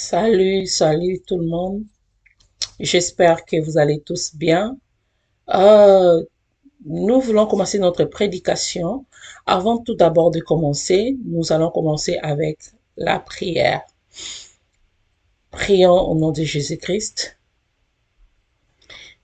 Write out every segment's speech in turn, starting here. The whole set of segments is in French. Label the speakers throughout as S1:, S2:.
S1: Salut tout le monde. J'espère que vous allez tous bien. Euh, Nous voulons commencer notre prédication. Avant tout d'abord de commencer, nous allons commencer avec la prière. Prions au nom de Jésus-Christ.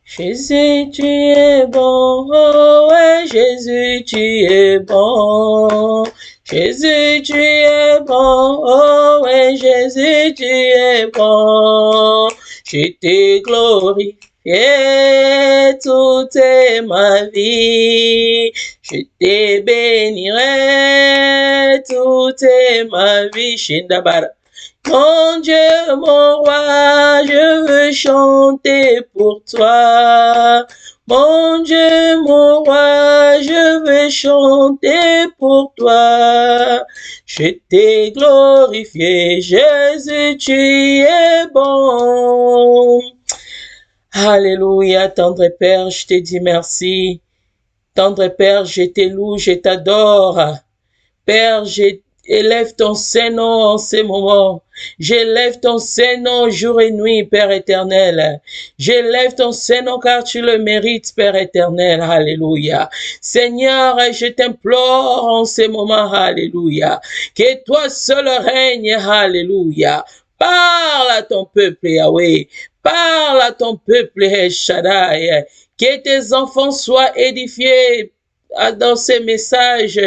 S1: Jésus, tu es bon, oh ouais, Jésus, tu es bon. Jésus, tu es bon, oh ouais, Jésus, tu es bon. Je te glorifie toute ma vie. Je te bénirai toute ma vie. Shindabara. Mon Dieu, mon roi, je veux chanter pour toi. Mon Dieu, mon roi, je veux chanter pour toi. Je t'ai glorifié, Jésus, tu es bon. Alléluia, tendre Père, je te dis merci. Tendre Père, je te loue, je t'adore. Père, élève ton Saint-Nom en ces moments. J'élève ton Saint-Nom jour et nuit, Père éternel. J'élève ton Saint-Nom car tu le mérites, Père éternel. Alléluia. Seigneur, je t'implore en ces moments. Alléluia. Que toi seul règne. Alléluia. Parle à ton peuple, Yahweh. Parle à ton peuple, El Shaddai. Que tes enfants soient édifiés dans ces messages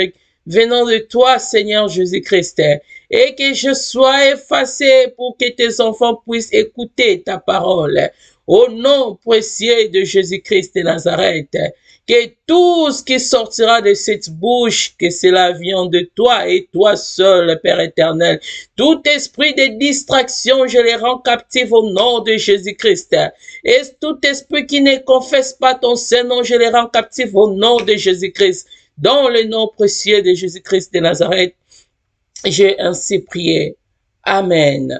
S1: venant de toi, Seigneur Jésus-Christ, et que je sois effacé pour que tes enfants puissent écouter ta parole. Au nom précieux de Jésus-Christ de Nazareth, que tout ce qui sortira de cette bouche, que cela vienne de toi et toi seul, Père éternel. Tout esprit de distraction, je les rends captifs au nom de Jésus-Christ. Et tout esprit qui ne confesse pas ton Saint-Nom, je les rends captifs au nom de Jésus-Christ. Dans le nom précieux de Jésus-Christ de Nazareth, j'ai ainsi prié. Amen.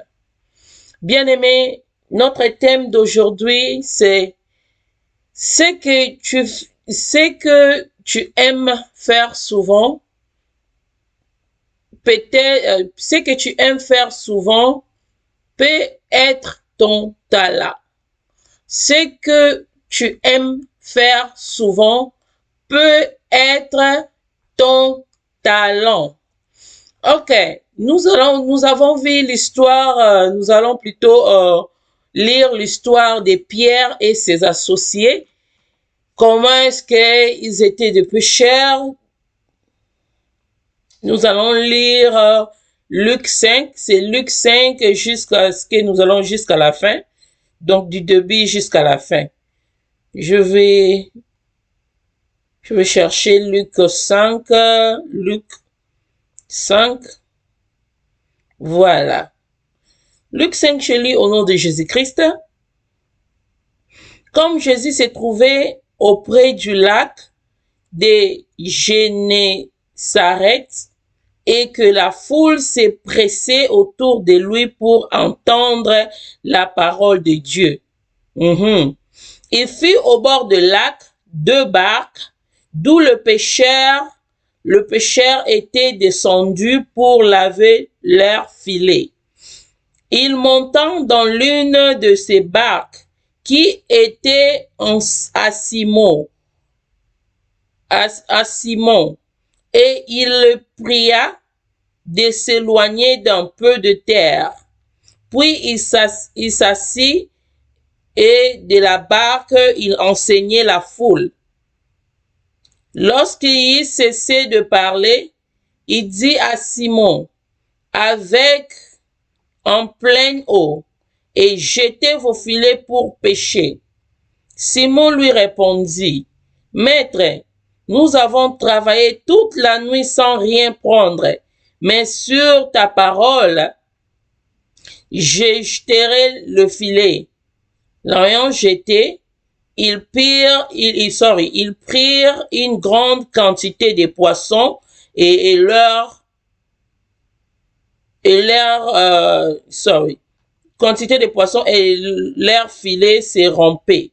S1: Bien-aimés, notre thème d'aujourd'hui, c'est ce que tu aimes faire souvent. Peut-être, ce que tu aimes faire souvent peut être ton talent. Ce que tu aimes faire souvent peut être ton talent. Ok, nous avons vu l'histoire, nous allons plutôt lire l'histoire de Pierre et ses associés. Comment est-ce qu'ils étaient des pécheurs? Nous allons lire Luc 5, c'est Luc 5 jusqu'à ce que nous allons jusqu'à la fin. Donc du début jusqu'à la fin. Je vais chercher Luc 5. Voilà. Luc 5, je lis au nom de Jésus-Christ. Comme Jésus s'est trouvé auprès du lac de Génézareth et que la foule s'est pressée autour de lui pour entendre la parole de Dieu. Il fut au bord du lac 2 barques, d'où le pêcheur était descendu pour laver leurs filets. Il montant dans l'une de ces barques qui était à Simon, et il le pria de s'éloigner d'un peu de terre. Puis il s'assit et de la barque, il enseignait la foule. Lorsqu'il cessait de parler, il dit à Simon, avec en pleine eau, et jetez vos filets pour pêcher. Simon lui répondit, Maître, nous avons travaillé toute la nuit sans rien prendre, mais sur ta parole, je jeterai le filet. L'ayant jeté, ils prirent une grande quantité de poissons et leur filet s'est rompé.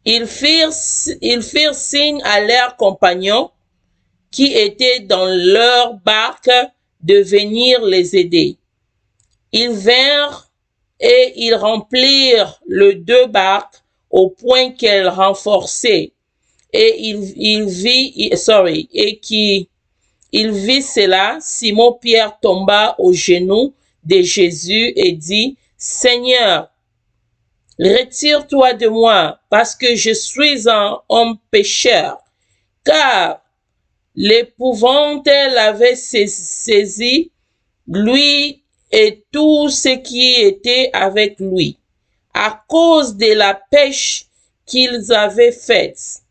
S1: Ils firent signe à leurs compagnons qui étaient dans leur barque de venir les aider. Ils vinrent et ils remplirent les 2 barques au point qu'elles renforçaient. Et il vit cela, Simon-Pierre tomba aux genoux de Jésus et dit, Seigneur, retire-toi de moi, parce que je suis un homme pécheur. Car l'épouvante l'avait saisi, lui et tout ce qui était avec lui, à cause de la pêche qu'ils avaient faite.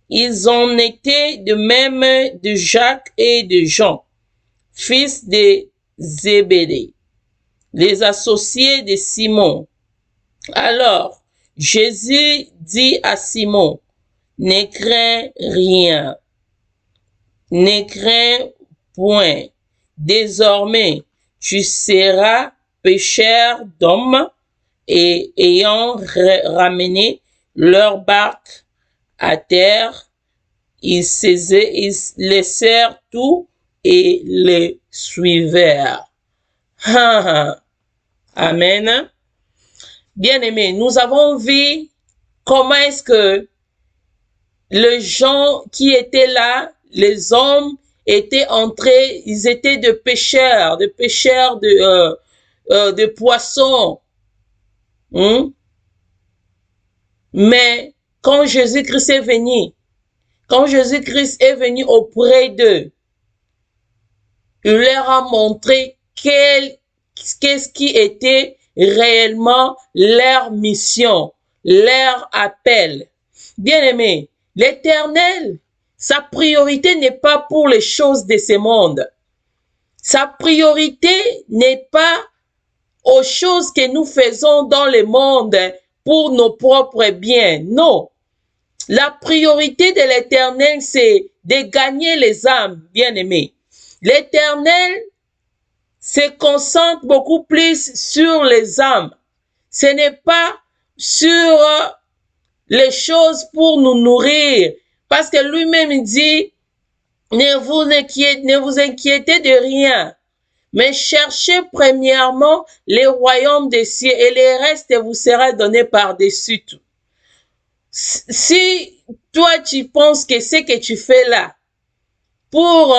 S1: Ils en étaient de même de Jacques et de Jean, fils de Zébédée, les associés de Simon. Alors, Jésus dit à Simon, ne crains rien, ne crains point. Désormais, tu seras pêcheur d'hommes. Et ayant ramené leur barque à terre, ils laissèrent tout et les suivirent. Amen. Bien-aimés, nous avons vu comment est-ce que les gens qui étaient là, les hommes étaient entrés, ils étaient de pêcheurs de poissons. Mais quand Jésus-Christ est venu, auprès d'eux, il leur a montré qu'est-ce qui était réellement leur mission, leur appel. Bien-aimé, l'Éternel, sa priorité n'est pas pour les choses de ce monde. Sa priorité n'est pas aux choses que nous faisons dans le monde pour nos propres biens. Non. La priorité de l'Éternel, c'est de gagner les âmes, bien-aimés. L'Éternel se concentre beaucoup plus sur les âmes. Ce n'est pas sur les choses pour nous nourrir. Parce que lui-même dit, ne vous inquiétez de rien. Mais cherchez premièrement les royaumes des cieux et le reste vous sera donné par-dessus tout. Si toi tu penses que ce que tu fais là, pour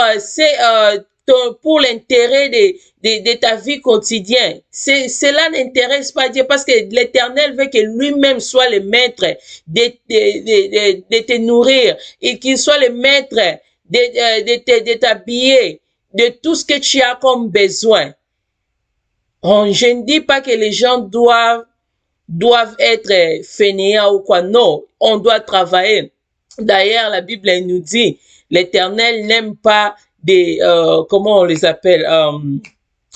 S1: l'intérêt de ta vie quotidienne, cela n'intéresse pas Dieu parce que l'Éternel veut que lui-même soit le maître de te nourrir et qu'il soit le maître de t'habiller, de tout ce que tu as comme besoin. Je ne dis pas que les gens doivent être fainéants ou quoi. Non, on doit travailler. D'ailleurs, la Bible nous dit, l'Éternel n'aime pas des, comment on les appelle,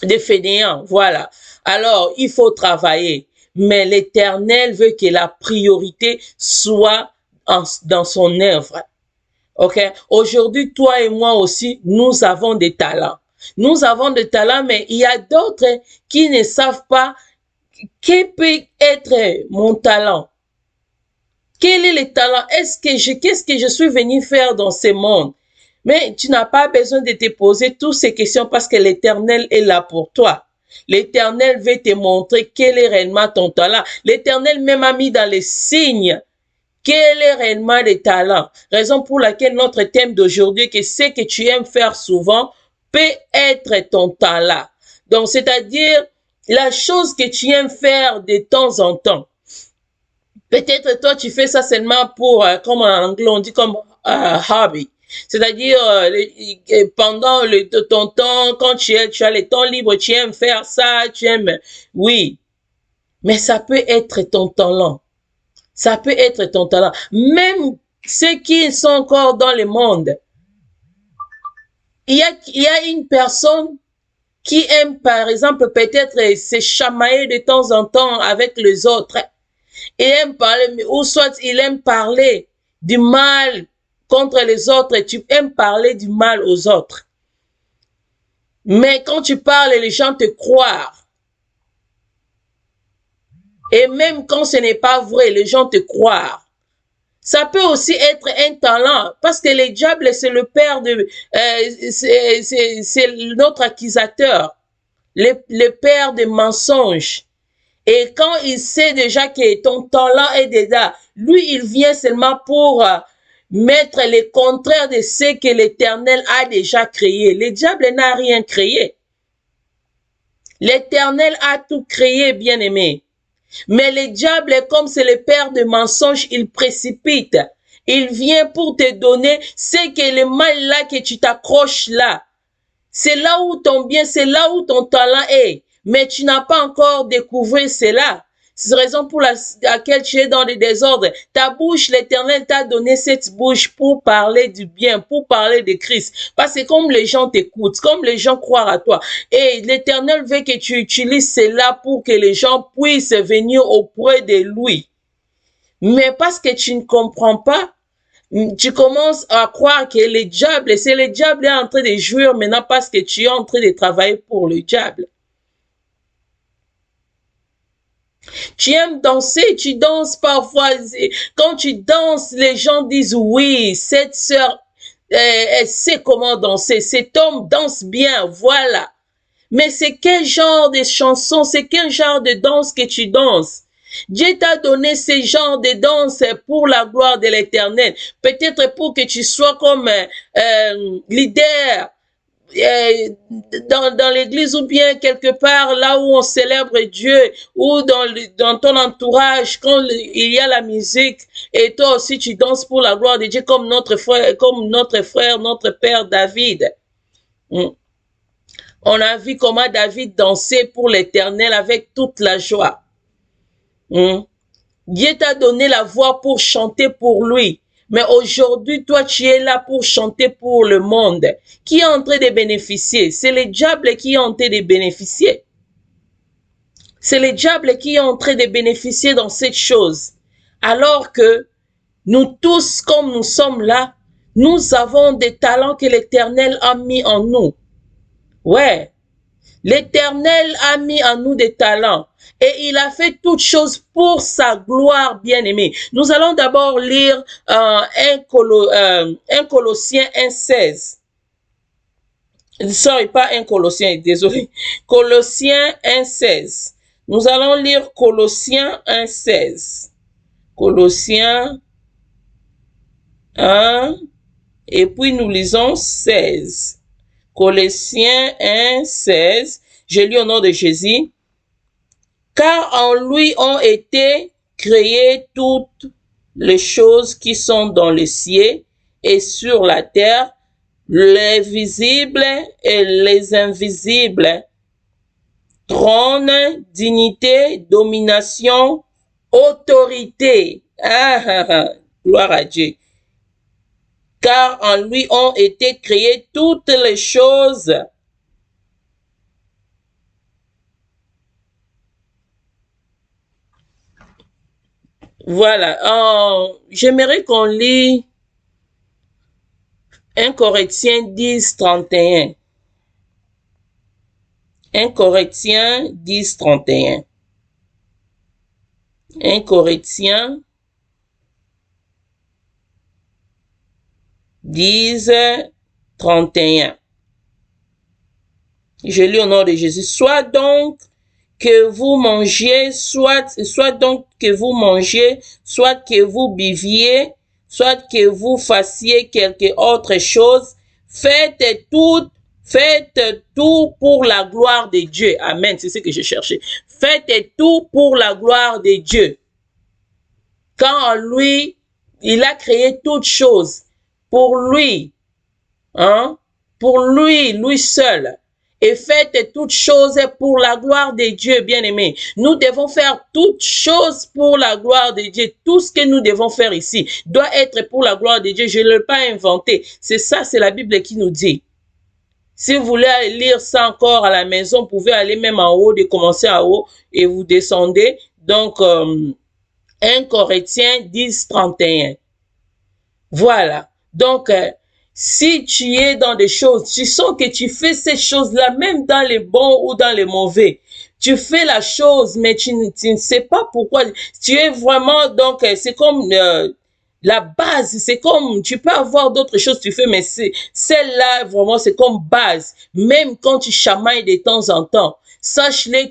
S1: des fainéants. Voilà. Alors, il faut travailler. Mais l'Éternel veut que la priorité soit dans son œuvre. Ok? Aujourd'hui, toi et moi aussi, nous avons des talents. Nous avons des talents, mais il y a d'autres qui ne savent pas quel peut être mon talent. Quel est le talent? Qu'est-ce que je suis venu faire dans ce monde? Mais tu n'as pas besoin de te poser toutes ces questions parce que l'Éternel est là pour toi. L'Éternel veut te montrer quel est réellement ton talent. L'Éternel même a mis dans les signes quel est réellement le talent. Raison pour laquelle notre thème d'aujourd'hui, que ce que tu aimes faire souvent, peut être ton talent. Donc, c'est-à-dire la chose que tu aimes faire de temps en temps. Peut-être toi, tu fais ça seulement pour, comme en anglais, on dit comme hobby. C'est-à-dire, pendant ton temps, quand tu as le temps libre, tu aimes faire ça, tu aimes, oui. Mais ça peut être ton talent. Ça peut être ton talent. Même ceux qui sont encore dans le monde. Il y a une personne qui aime, par exemple, peut-être se chamailler de temps en temps avec les autres. Et aime parler, ou soit il aime parler du mal contre les autres. Tu aimes parler du mal aux autres. Mais quand tu parles, les gens te croient. Et même quand ce n'est pas vrai, les gens te croient. Ça peut aussi être un talent, parce que le diable, c'est le père de, c'est notre accusateur. le père des mensonges. Et quand il sait déjà que ton talent est déjà, lui, il vient seulement pour mettre le contraire de ce que l'Éternel a déjà créé. Le diable n'a rien créé. L'Éternel a tout créé, bien-aimé. Mais le diable, comme c'est le père de mensonges, il précipite. Il vient pour te donner ce que le mal là que tu t'accroches là. C'est là où ton bien, c'est là où ton talent est. Mais tu n'as pas encore découvert cela. C'est la raison pour laquelle tu es dans le désordre. Ta bouche, l'Éternel t'a donné cette bouche pour parler du bien, pour parler de Christ. Parce que comme les gens t'écoutent, comme les gens croient à toi, et l'Éternel veut que tu utilises cela pour que les gens puissent venir auprès de lui. Mais parce que tu ne comprends pas, tu commences à croire que le diable, c'est le diable qui est en train de jouir maintenant parce que tu es en train de travailler pour le diable. Tu aimes danser, tu danses parfois. Quand tu danses, les gens disent oui, cette sœur, elle sait comment danser. Cet homme danse bien, voilà. Mais c'est quel genre de chanson, c'est quel genre de danse que tu danses? Dieu t'a donné ce genre de danse pour la gloire de l'Éternel. Peut-être pour que tu sois comme leader dans l'église ou bien quelque part là où on célèbre Dieu ou dans ton entourage quand il y a la musique et toi aussi tu danses pour la gloire de Dieu comme notre frère, notre père David. On a vu comment David dansait pour l'Éternel avec toute la joie. Dieu t'a donné la voix pour chanter pour lui. Mais aujourd'hui, toi, tu es là pour chanter pour le monde. Qui est en train de bénéficier? C'est le diable qui est en train de bénéficier. C'est le diable qui est en train de bénéficier dans cette chose. Alors que nous tous, comme nous sommes là, nous avons des talents que l'Éternel a mis en nous. Ouais. L'Éternel a mis en nous des talents et il a fait toutes choses pour sa gloire, bien-aimée. Nous allons d'abord lire 1 Colossiens 1,16. Sorry, pas 1 Colossiens, désolé. Colossiens 1,16. Nous allons lire Colossiens 1,16. Colossiens 1 et puis nous lisons 16. Colossiens 1, 16, je lis au nom de Jésus. Car en lui ont été créées toutes les choses qui sont dans les cieux et sur la terre, les visibles et les invisibles. Trône, dignité, domination, autorité. Gloire à Dieu. Car en lui ont été créées toutes les choses. Voilà. J'aimerais qu'on lit 1 Corinthiens 10, 31. 1 Corinthiens 10, 31. 1 Corinthiens 10, 31. Je lis au nom de Jésus. Soit donc que vous mangiez, soit donc que vous mangiez, soit que vous buviez, soit que vous fassiez quelque autre chose, faites tout pour la gloire de Dieu. Amen, c'est ce que je cherchais. Faites tout pour la gloire de Dieu. Quand lui, il a créé toutes choses pour lui, pour lui seul. Et faites toutes choses pour la gloire de Dieu, bien-aimés. Nous devons faire toutes choses pour la gloire de Dieu. Tout ce que nous devons faire ici doit être pour la gloire de Dieu. Je ne l'ai pas inventé. C'est ça, c'est la Bible qui nous dit. Si vous voulez lire ça encore à la maison, vous pouvez aller même en haut, de commencer en haut et vous descendez. Donc, 1 Corinthiens 10, 31. Voilà. Donc, si tu es dans des choses, tu sens que tu fais ces choses-là, même dans les bons ou dans les mauvais. Tu fais la chose, mais tu ne sais pas pourquoi. Tu es vraiment, donc, c'est comme la base, c'est comme, tu peux avoir d'autres choses que tu fais, mais celle-là, vraiment, c'est comme base. Même quand tu chamailles de temps en temps, sache-le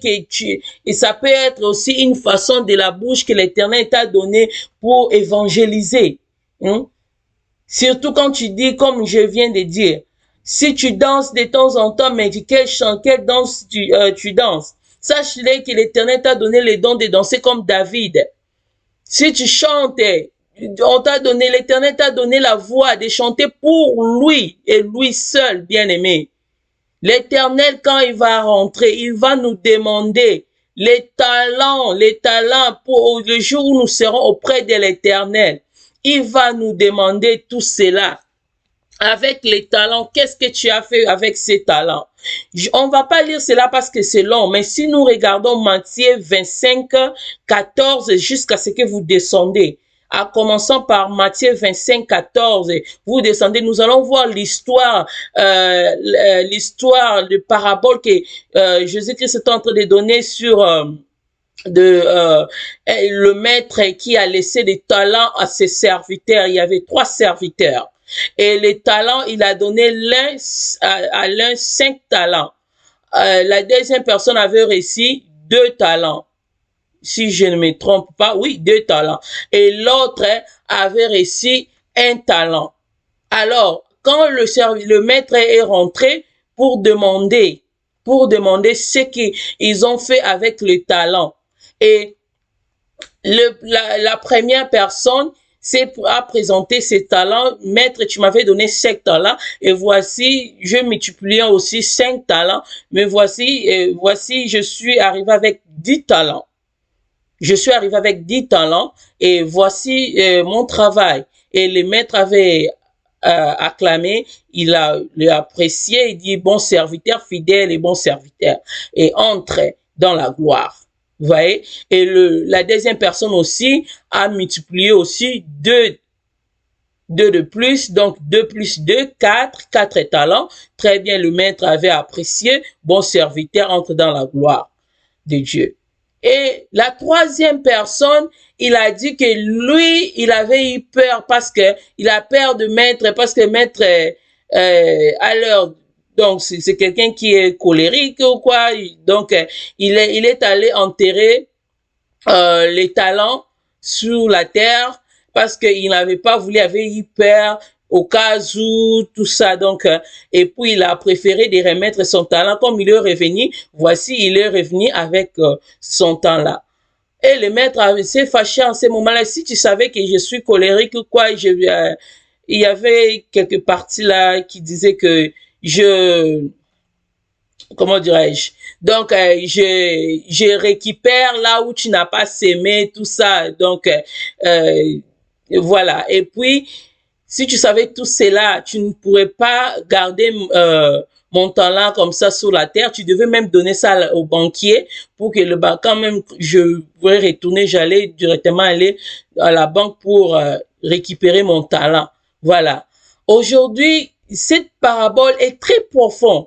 S1: et ça peut être aussi une façon de la bouche que l'Éternel t'a donnée pour évangéliser. Hein? Surtout quand tu dis, comme je viens de dire, si tu danses de temps en temps, mais quel chant, quelle danse tu danses. Sache-le que l'Éternel t'a donné le don de danser comme David. Si tu chantes, l'Éternel t'a donné la voix de chanter pour lui et lui seul, bien-aimé. L'Éternel, quand il va rentrer, il va nous demander les talents pour le jour où nous serons auprès de l'Éternel. Il va nous demander tout cela. Avec les talents, qu'est-ce que tu as fait avec ces talents? On va pas lire cela parce que c'est long, mais si nous regardons Matthieu 25, 14 jusqu'à ce que vous descendez, en commençant par Matthieu 25, 14, vous descendez, nous allons voir l'histoire de parabole que Jésus-Christ est en train de donner sur le maître qui a laissé des talents à ses serviteurs. Il y avait 3 serviteurs. Et les talents, il a donné à l'un 5 talents. La deuxième personne avait reçu 2 talents. Si je ne me trompe pas, oui, 2 talents. Et l'autre avait reçu 1 talent. Alors, quand le maître est rentré pour demander ce qu'ils ont fait avec le talent. Et la première personne a présenté ses talents. Maître, tu m'avais donné 5 talents et voici, je multiplie aussi 5 talents, mais voici, je suis arrivé avec 10 talents. Je suis arrivé avec 10 talents et voici mon travail. Et le maître avait acclamé, il a apprécié, il dit bon serviteur fidèle et bon serviteur, et entre dans la gloire. Vous voyez? Et la deuxième personne aussi a multiplié aussi 2 de plus, donc 2 plus 2, 4 talents. Très bien, le maître avait apprécié, bon serviteur, entre dans la gloire de Dieu. Et la troisième personne, il a dit que lui, il avait eu peur parce que il a peur de maître, parce que maître, donc c'est quelqu'un qui est colérique ou quoi, donc il est allé enterrer les talents sur la terre parce qu'il n'avait pas voulu, il avait eu peur au cas où tout ça, donc et puis il a préféré de remettre son talent. Comme il est revenu, voici, il est revenu avec son talent. Et le maître s'est fâché en ce moment-là. Si tu savais que je suis colérique ou quoi, il y avait quelques parties là qui disaient que comment dirais-je, donc je récupère là où tu n'as pas sémé, tout ça, donc voilà. Et puis si tu savais tout cela, tu ne pourrais pas garder mon talent comme ça sur la terre. Tu devais même donner ça au banquier pour que le banque, quand même, je voulais retourner, j'allais directement aller à la banque pour récupérer mon talent. Voilà. Aujourd'hui, cette parabole est très profonde.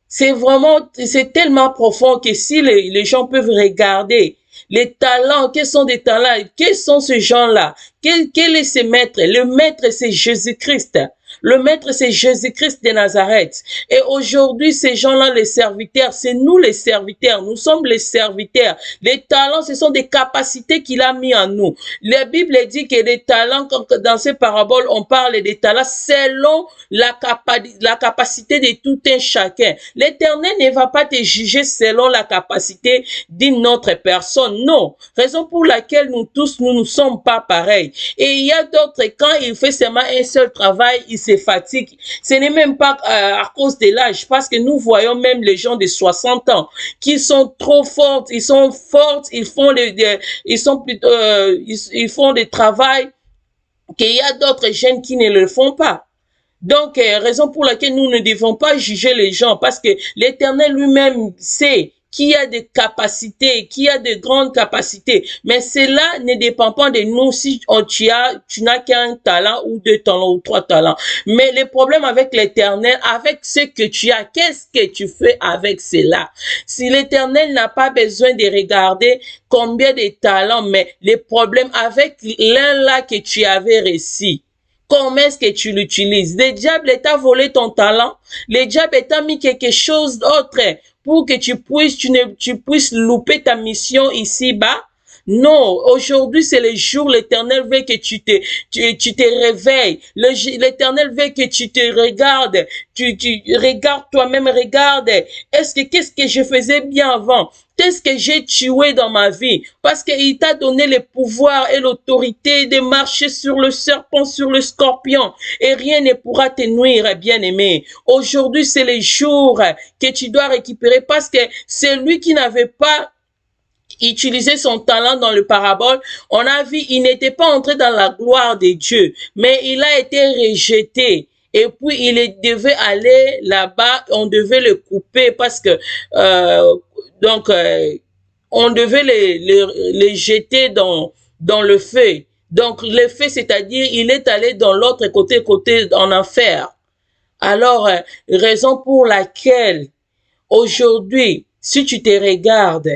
S1: C'est tellement profond que si les gens peuvent regarder les talents, quels sont des talents, quels sont ces gens-là, quel est ce maître? Le maître, c'est Jésus-Christ. Le maître, c'est Jésus-Christ de Nazareth. Et aujourd'hui, ces gens-là, les serviteurs, c'est nous les serviteurs. Nous sommes les serviteurs. Les talents, ce sont des capacités qu'il a mis en nous. La Bible dit que les talents, dans ces paraboles, on parle des talents selon la capacité de tout un chacun. L'Éternel ne va pas te juger selon la capacité d'une autre personne. Non. Raison pour laquelle nous tous, nous ne sommes pas pareils. Et il y a d'autres, quand il fait seulement un seul travail, il se fatigue. Ce n'est même pas à cause de l'âge, parce que nous voyons même les gens de 60 ans qui sont trop forts, ils sont forts, ils font ils font des travails qu'il y a d'autres jeunes qui ne le font pas. Donc, raison pour laquelle nous ne devons pas juger les gens, parce que l'Éternel lui-même sait qui a des capacités, qui a de grandes capacités. Mais cela ne dépend pas de nous si tu n'as qu'un talent ou deux talents ou trois talents. Mais le problème avec l'Éternel, avec ce que tu as, qu'est-ce que tu fais avec cela? Si l'Éternel n'a pas besoin de regarder combien de talents, mais le problème avec l'un là que tu avais réussi, comment est-ce que tu l'utilises? Le diable t'a volé ton talent. Le diable t'a mis quelque chose d'autre pour que tu puisses louper ta mission ici-bas. Non, aujourd'hui c'est le jour, l'Éternel veut que tu te réveilles. L'Éternel veut que tu te regardes. Tu regardes toi-même, regarde. Qu'est-ce que je faisais bien avant? Qu'est-ce que j'ai tué dans ma vie? Parce qu'il t'a donné le pouvoir et l'autorité de marcher sur le serpent, sur le scorpion. Et rien ne pourra te nuire, bien-aimé. Aujourd'hui, c'est le jour que tu dois récupérer parce que celui qui n'avait pas utilisé son talent dans le parabole, on a vu, il n'était pas entré dans la gloire de Dieu, mais il a été rejeté. Et puis, il devait aller là-bas, on devait le couper parce que, on devait les jeter dans le feu. Donc, le feu, c'est-à-dire, il est allé dans l'autre côté en enfer. Alors, raison pour laquelle, aujourd'hui, si tu te regardes,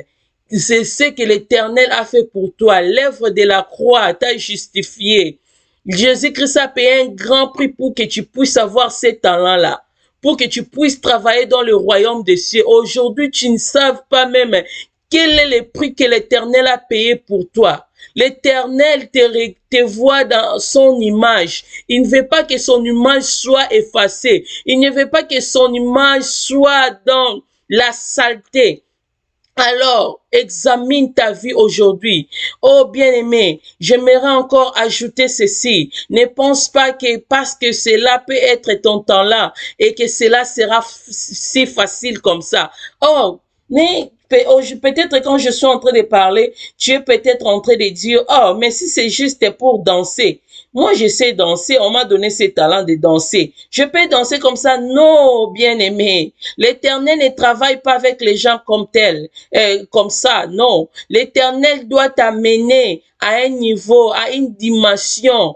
S1: c'est ce que l'Éternel a fait pour toi. L'œuvre de la croix t'a justifié. Jésus-Christ a payé un grand prix pour que tu puisses avoir ces talents-là, pour que tu puisses travailler dans le royaume des cieux. Aujourd'hui, tu ne sais pas même quel est le prix que l'Éternel a payé pour toi. L'Éternel te voit dans son image. Il ne veut pas que son image soit effacée. Il ne veut pas que son image soit dans la saleté. Alors, examine ta vie aujourd'hui. Oh bien-aimé, j'aimerais encore ajouter ceci. Ne pense pas que parce que cela peut être ton talent et que cela sera si facile comme ça. Oh, mais peut-être quand je suis en train de parler, tu es peut-être en train de dire, oh, mais si c'est juste pour danser. Moi, je sais danser, on m'a donné ce talent de danser. Je peux danser comme ça? Non, bien-aimé. L'Éternel ne travaille pas avec les gens comme ça, non. L'Éternel doit t'amener à un niveau, à une dimension,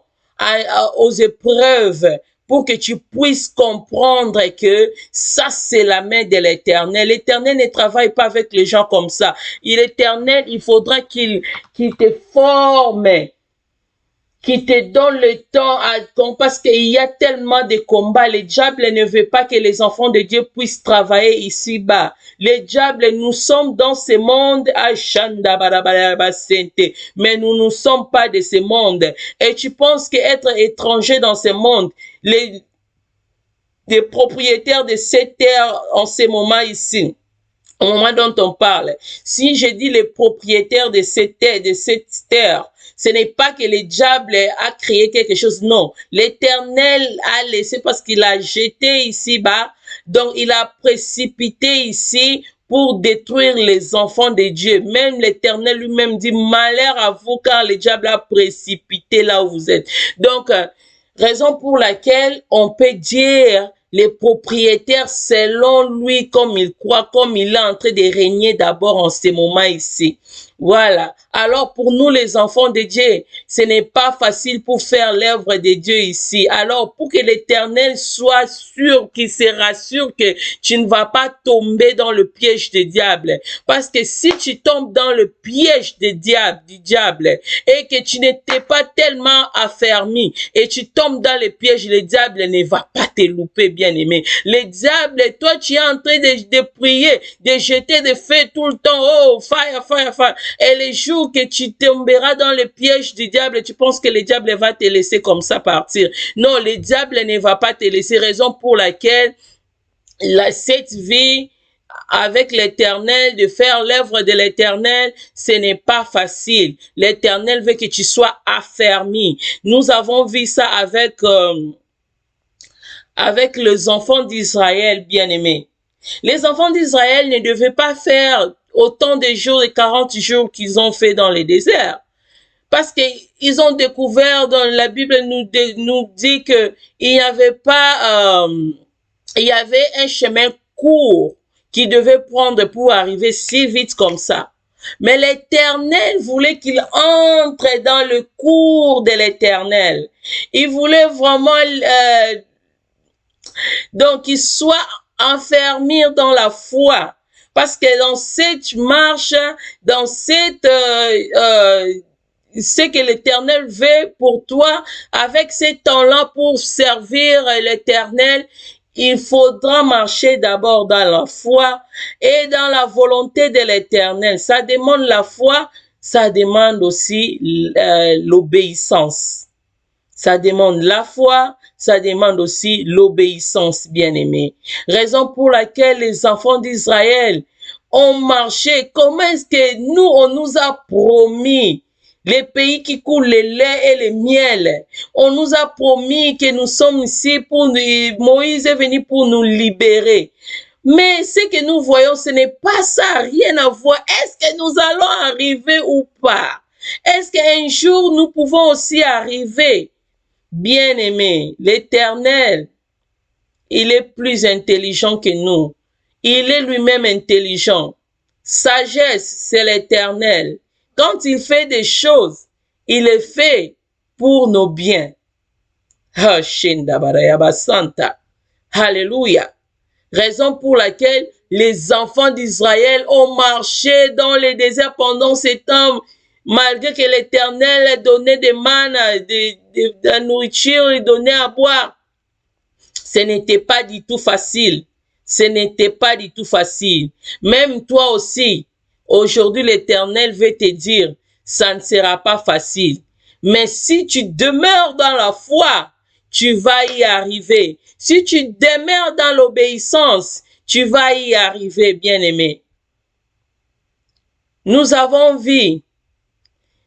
S1: aux épreuves, pour que tu puisses comprendre que ça, c'est la main de l'Éternel. L'Éternel ne travaille pas avec les gens comme ça. L'Éternel, il faudra qu'il te forme, qui te donne le temps parce qu'il y a tellement de combats. Le diable ne veut pas que les enfants de Dieu puissent travailler ici-bas. Le diable, nous sommes dans ce monde, mais nous ne sommes pas de ce monde. Et tu penses qu'être étranger dans ce monde, les propriétaires de cette terre en ce moment ici, au moment dont on parle, si je dis les propriétaires de cette terre, ce n'est pas que le diable a créé quelque chose, non. L'Éternel a laissé parce qu'il a jeté ici-bas, donc il a précipité ici pour détruire les enfants de Dieu. Même l'Éternel lui-même dit, malheur à vous car le diable a précipité là où vous êtes. Donc, raison pour laquelle on peut dire les propriétaires selon lui, comme il croit, comme il est en train de régner d'abord en ce moment ici. Voilà. Alors pour nous les enfants de Dieu, ce n'est pas facile pour faire l'œuvre de Dieu ici. Alors pour que l'Éternel soit sûr, qu'il se rassure que tu ne vas pas tomber dans le piège du diable. Parce que si tu tombes dans le piège du diable et que tu n'étais pas tellement affermi et tu tombes dans le piège, le diable ne va pas te louper, bien-aimé. Le diable, toi tu es en train de prier, de jeter des feux tout le temps. Oh, fire, fire, fire. Et les jours que tu tomberas dans le piège du diable, tu penses que le diable va te laisser comme ça partir. Non, le diable ne va pas te laisser. Raison pour laquelle cette vie avec l'Éternel, de faire l'œuvre de l'Éternel, ce n'est pas facile. L'Éternel veut que tu sois affermi. Nous avons vu ça avec les enfants d'Israël, bien-aimés. Les enfants d'Israël ne devaient pas faire autant de jours, de 40 jours qu'ils ont fait dans les déserts. Parce qu'ils ont découvert, dans la Bible nous dit que il y avait un chemin court qui devait prendre pour arriver si vite comme ça. Mais l'Éternel voulait qu'il entre dans le cours de l'Éternel. Il voulait vraiment donc qu'il soit enfermé dans la foi. Parce que dans cette marche, dans cette ce que l'Éternel veut pour toi, avec ces temps-là pour servir l'Éternel, il faudra marcher d'abord dans la foi et dans la volonté de l'Éternel. Ça demande la foi, ça demande aussi l'obéissance. Ça demande la foi, ça demande aussi l'obéissance, bien-aimés. Raison pour laquelle les enfants d'Israël ont marché. Comment est-ce que nous, on nous a promis les pays qui coulent le lait et le miel? On nous a promis que nous sommes ici pour nous, Moïse est venu pour nous libérer. Mais ce que nous voyons, ce n'est pas ça, rien à voir. Est-ce que nous allons arriver ou pas? Est-ce qu'un jour nous pouvons aussi arriver? Bien-aimé, l'Éternel, il est plus intelligent que nous. Il est lui-même intelligent. Sagesse, c'est l'Éternel. Quand il fait des choses, il les fait pour nos biens. Alléluia. Raison pour laquelle les enfants d'Israël ont marché dans le désert pendant ce temps, malgré que l'Éternel donnait des mannes, de la nourriture, il donnait à boire. Ce n'était pas du tout facile. Ce n'était pas du tout facile. Même toi aussi, aujourd'hui l'Éternel veut te dire, ça ne sera pas facile. Mais si tu demeures dans la foi, tu vas y arriver. Si tu demeures dans l'obéissance, tu vas y arriver, bien-aimé. Nous avons vu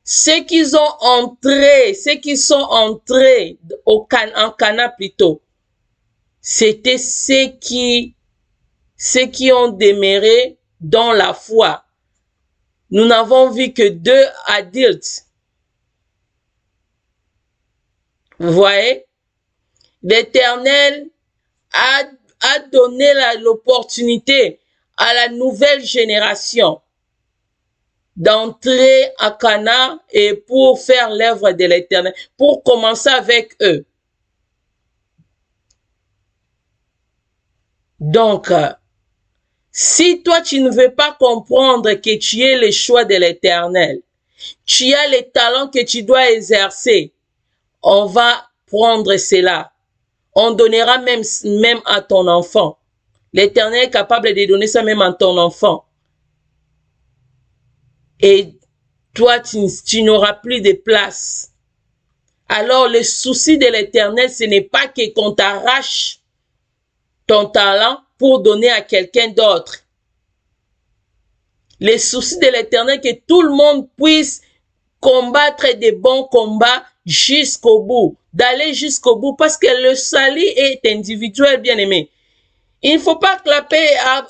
S1: ceux qui sont entrés en Cana plutôt. C'était ceux qui ont demeuré dans la foi. Nous n'avons vu que 2 adultes. Vous voyez? L'Éternel a donné l'opportunité à la nouvelle génération d'entrer à Cana et pour faire l'œuvre de l'Éternel, pour commencer avec eux. Donc, si toi tu ne veux pas comprendre que tu es le choix de l'Éternel, tu as les talents que tu dois exercer, on va prendre cela. On donnera même à ton enfant. L'Éternel est capable de donner ça même à ton enfant. Et toi, tu n'auras plus de place. Alors, le souci de l'Éternel, ce n'est pas qu'on t'arrache ton talent pour donner à quelqu'un d'autre. Le souci de l'Éternel, que tout le monde puisse combattre des bons combats jusqu'au bout, d'aller jusqu'au bout, parce que le salut est individuel, bien-aimé. Il ne faut pas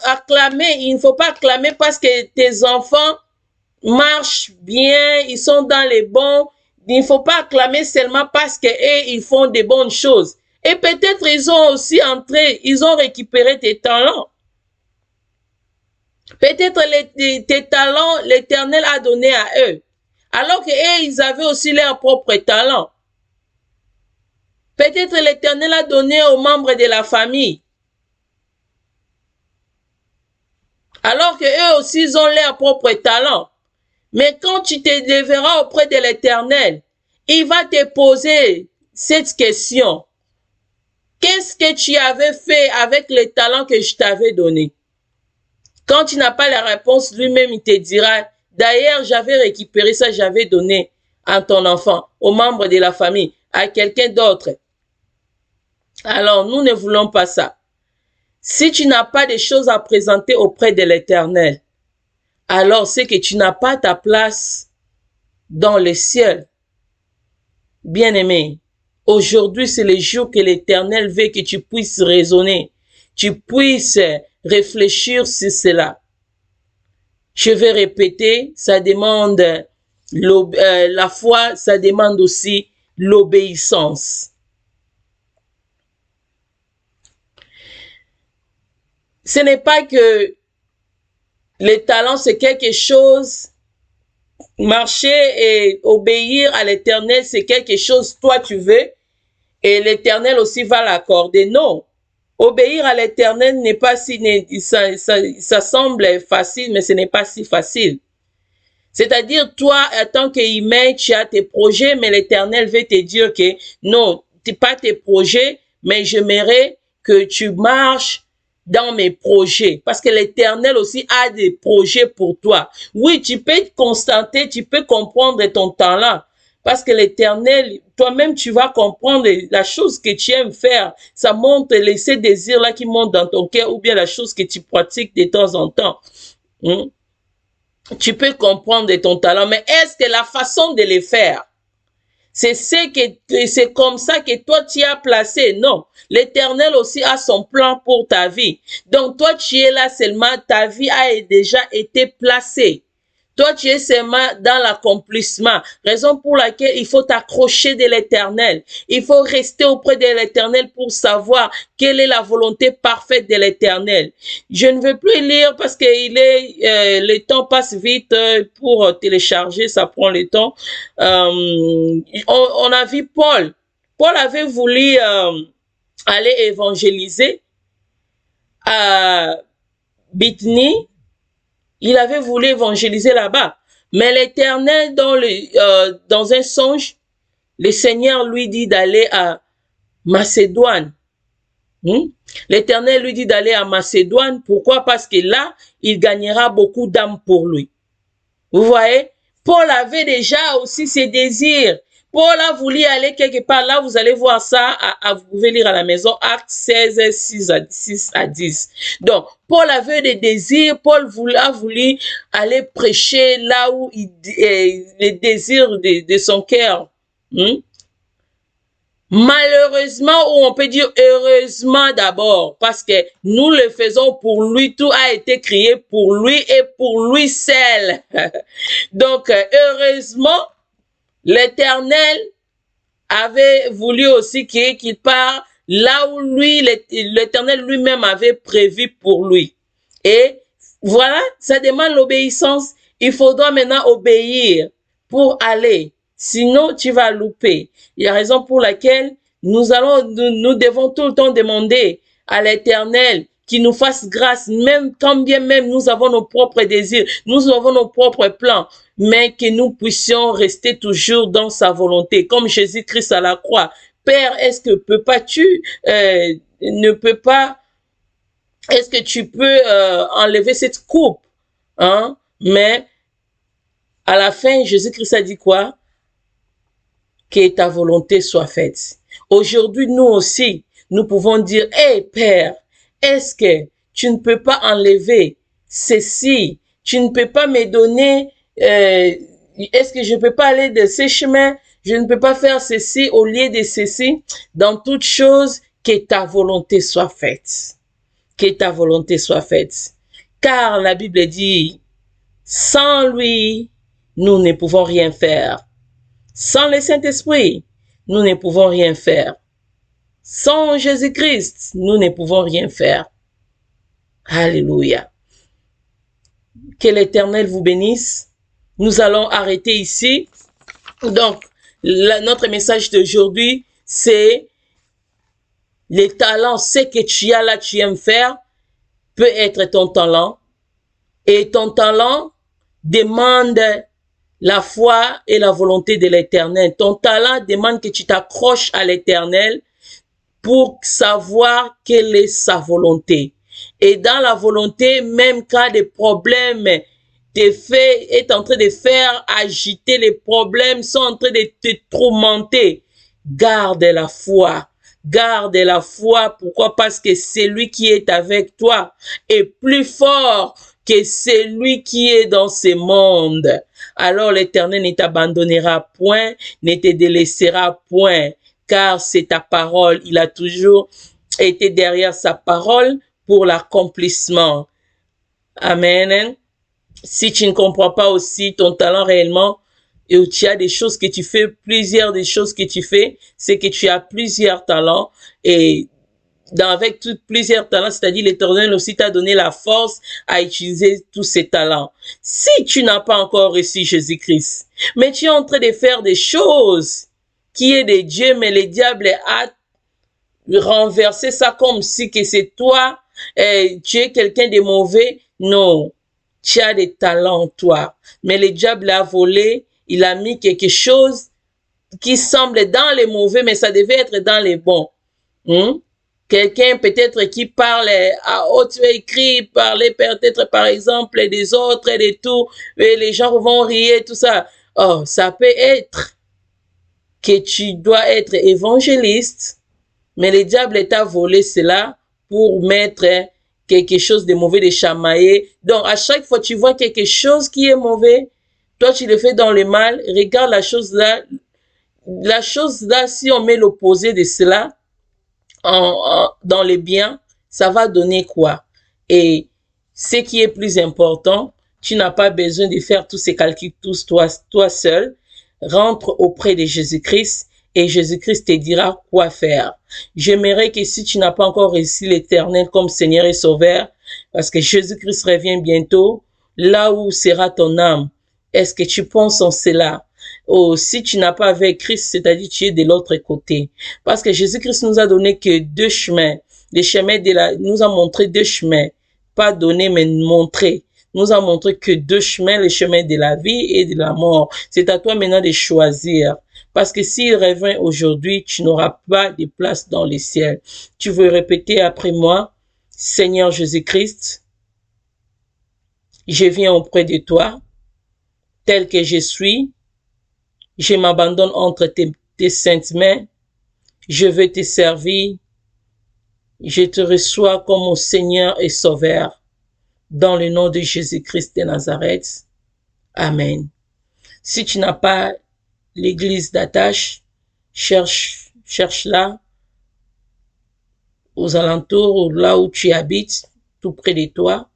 S1: acclamer, il ne faut pas acclamer parce que tes enfants marchent bien, ils sont dans les bons. Il ne faut pas acclamer seulement parce qu'eux, ils font des bonnes choses. Et peut-être ils ont aussi entré, ils ont récupéré tes talents. Peut-être tes talents, l'Éternel a donné à eux. Alors qu'eux, ils avaient aussi leurs propres talents. Peut-être l'Éternel a donné aux membres de la famille. Alors qu'eux aussi, ils ont leurs propres talents. Mais quand tu te lèveras auprès de l'Éternel, il va te poser cette question. Qu'est-ce que tu avais fait avec les talents que je t'avais donnés? Quand tu n'as pas la réponse, lui-même, il te dira, d'ailleurs, j'avais récupéré ça, j'avais donné à ton enfant, aux membres de la famille, à quelqu'un d'autre. Alors, nous ne voulons pas ça. Si tu n'as pas de choses à présenter auprès de l'Éternel, alors c'est que tu n'as pas ta place dans le ciel. Bien-aimé, aujourd'hui, c'est le jour que l'Éternel veut que tu puisses raisonner, tu puisses réfléchir sur cela. Je vais répéter, ça demande la foi, ça demande aussi l'obéissance. Ce n'est pas que Les talents, c'est quelque chose. Marcher et obéir à l'Éternel, c'est quelque chose, toi, tu veux, et l'Éternel aussi va l'accorder. Non. Obéir à l'Éternel n'est pas si, ça semble facile, mais ce n'est pas si facile. C'est-à-dire, toi, en tant qu'humain, tu as tes projets, mais l'Éternel veut te dire que non, tu n'as pas tes projets, mais j'aimerais que tu marches dans mes projets. Parce que l'Éternel aussi a des projets pour toi. Oui, tu peux constater, tu peux comprendre ton talent. Parce que l'Éternel, toi-même, tu vas comprendre la chose que tu aimes faire. Ça montre ces désirs-là qui montent dans ton cœur ou bien la chose que tu pratiques de temps en temps. Tu peux comprendre ton talent, mais est-ce que la façon de les faire, c'est comme ça que toi tu as placé? Non. L'Éternel aussi a son plan pour ta vie. Donc toi tu es là seulement, ta vie a déjà été placée. Toi, tu es seulement dans l'accomplissement. Raison pour laquelle il faut t'accrocher de l'Éternel. Il faut rester auprès de l'Éternel pour savoir quelle est la volonté parfaite de l'Éternel. Je ne veux plus lire parce que le temps passe vite pour télécharger, ça prend le temps. On a vu Paul. Paul avait voulu aller évangéliser à Bithnie. Il avait voulu évangéliser là-bas. Mais l'Éternel, dans un songe, le Seigneur lui dit d'aller à Macédoine. L'Éternel lui dit d'aller à Macédoine. Pourquoi? Parce que là, il gagnera beaucoup d'âmes pour lui. Vous voyez? Paul avait déjà aussi ses désirs. Paul a voulu aller quelque part. Là, vous allez voir ça. Vous pouvez lire à la maison. Actes 16, 6 à 10. Donc, Paul avait des désirs. Paul a voulu aller prêcher là où les désirs de son cœur. Malheureusement, ou on peut dire heureusement d'abord, parce que nous le faisons pour lui, tout a été créé pour lui et pour lui seul. Donc, heureusement, l'Éternel avait voulu aussi qu'il part là où lui, l'Éternel lui-même avait prévu pour lui. Et voilà, ça demande l'obéissance. Il faudra maintenant obéir pour aller. Sinon, tu vas louper. Il y a raison pour laquelle nous devons tout le temps demander à l'Éternel qu'il nous fasse grâce, même quand bien même nous avons nos propres désirs, nous avons nos propres plans, mais que nous puissions rester toujours dans sa volonté, comme Jésus-Christ à la croix. Père, est-ce que est-ce que tu peux enlever cette coupe? Mais à la fin, Jésus-Christ a dit quoi? Que ta volonté soit faite. Aujourd'hui, nous aussi, nous pouvons dire, hey Père, est-ce que tu ne peux pas enlever ceci? Tu ne peux pas me donner, est-ce que je ne peux pas aller de ces chemins? Je ne peux pas faire ceci au lieu de ceci. Dans toute chose, que ta volonté soit faite. Que ta volonté soit faite. Car la Bible dit, sans lui, nous ne pouvons rien faire. Sans le Saint-Esprit, nous ne pouvons rien faire. Sans Jésus-Christ, nous ne pouvons rien faire. Alléluia. Que l'Éternel vous bénisse. Nous allons arrêter ici. Donc, notre message d'aujourd'hui, c'est les talents, ce que tu as là, tu aimes faire, peut être ton talent. Et ton talent demande la foi et la volonté de l'Éternel. Ton talent demande que tu t'accroches à l'Éternel pour savoir quelle est sa volonté. Et dans la volonté, même quand des problèmes est en train de faire agiter, les problèmes sont en train de te tourmenter, garde la foi. Garde la foi. Pourquoi? Parce que celui qui est avec toi est plus fort que celui qui est dans ce monde. Alors l'Éternel ne t'abandonnera point, ne te délaissera point, car c'est ta parole. Il a toujours été derrière sa parole pour l'accomplissement. Amen. Si tu ne comprends pas aussi ton talent réellement, et tu as des choses que tu fais, plusieurs des choses que tu fais, c'est que tu as plusieurs talents et avec plusieurs talents, c'est-à-dire l'Éternel aussi t'a donné la force à utiliser tous ces talents. Si tu n'as pas encore reçu Jésus-Christ, mais tu es en train de faire des choses qui est de Dieu, mais le diable a renversé ça comme si que c'est toi, tu es quelqu'un de mauvais. Non, tu as des talents, toi. Mais le diable a volé, il a mis quelque chose qui semble dans les mauvais, mais ça devait être dans les bons. Quelqu'un peut-être qui parle à haute écrit, parler peut-être par exemple des autres et de tout, et les gens vont rire, tout ça. Oh, ça peut être que tu dois être évangéliste, mais le diable t'a volé cela pour mettre quelque chose de mauvais, de chamailler. Donc, à chaque fois que tu vois quelque chose qui est mauvais, toi, tu le fais dans le mal, regarde la chose là. La chose là, si on met l'opposé de cela dans le bien, ça va donner quoi? Et ce qui est plus important, tu n'as pas besoin de faire tous ces calculs tous toi seul. Rentre auprès de Jésus-Christ et Jésus-Christ te dira quoi faire. J'aimerais que si tu n'as pas encore reçu l'Éternel comme Seigneur et Sauveur, parce que Jésus-Christ revient bientôt, là où sera ton âme? Est-ce que tu penses en cela? Oh, si tu n'as pas avec Christ, c'est-à-dire tu es de l'autre côté. Parce que Jésus-Christ nous a donné que deux chemins. Les chemins nous a montré deux chemins. Pas donné, mais montré. Nous a montré que deux chemins, le chemin de la vie et de la mort. C'est à toi maintenant de choisir. Parce que s'il revient aujourd'hui, tu n'auras pas de place dans le ciel. Tu veux répéter après moi, Seigneur Jésus-Christ, je viens auprès de toi, tel que je suis. Je m'abandonne entre tes saintes mains. Je veux te servir. Je te reçois comme mon Seigneur et Sauveur. Dans le nom de Jésus-Christ de Nazareth. Amen. Si tu n'as pas l'église d'attache, cherche-la aux alentours, ou là où tu habites, tout près de toi.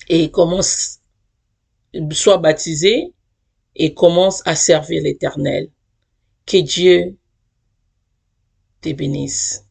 S1: Et sois baptisé et commence à servir l'Éternel. Que Dieu te bénisse.